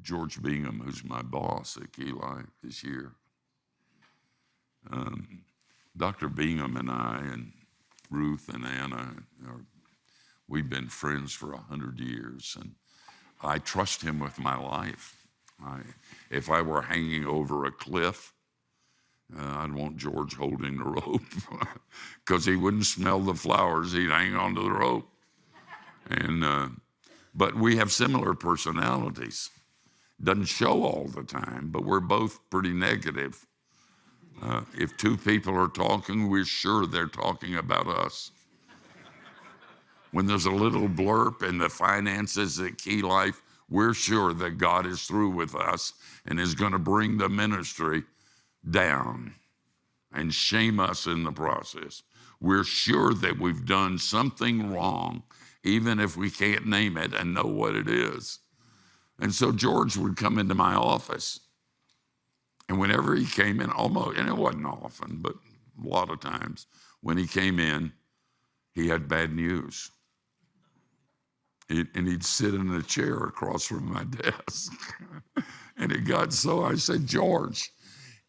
George Bingham, who's my boss at Key Life this year. Dr. Bingham and I and Ruth and Anna, we've been friends for 100 years, and I trust him with my life. If I were hanging over a cliff, I'd want George holding the rope because he wouldn't smell the flowers. He'd hang onto the rope. But we have similar personalities. Doesn't show all the time, but we're both pretty negative. If two people are talking, we're sure they're talking about us. When there's a little blurb in the finances at Key Life, we're sure that God is through with us and is going to bring the ministry down and shame us in the process. We're sure that we've done something wrong, even if we can't name it and know what it is. And so George would come into my office, and whenever he came in, almost, and it wasn't often, but a lot of times, when he came in, he had bad news. And he'd sit in a chair across from my desk. And it got so, I said, George,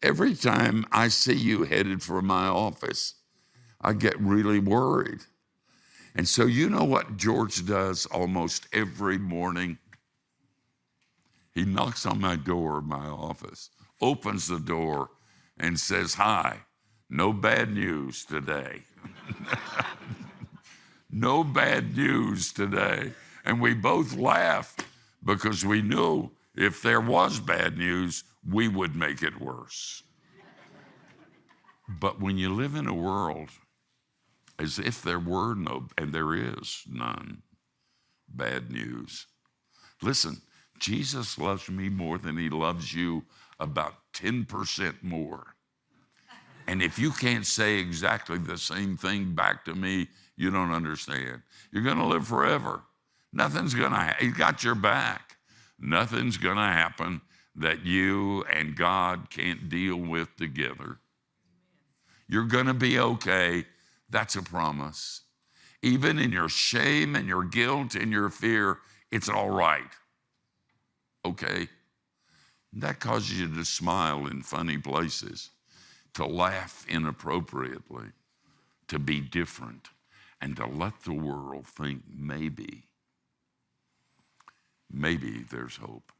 every time I see you headed for my office, I get really worried. And so you know what George does almost every morning? He knocks on my door, my office, opens the door, and says, hi, no bad news today. No bad news today. And we both laughed because we knew if there was bad news, we would make it worse. But when you live in a world as if there were no, and there is none, bad news. Listen, Jesus loves me more than he loves you, about 10% more. And if you can't say exactly the same thing back to me, you don't understand. You're going to live forever. Nothing's going to, he's got your back. Nothing's going to happen that you and God can't deal with together. You're going to be okay. That's a promise. Even in your shame and your guilt and your fear, it's all right. Okay? That causes you to smile in funny places, to laugh inappropriately, to be different, and to let the world think maybe there's hope.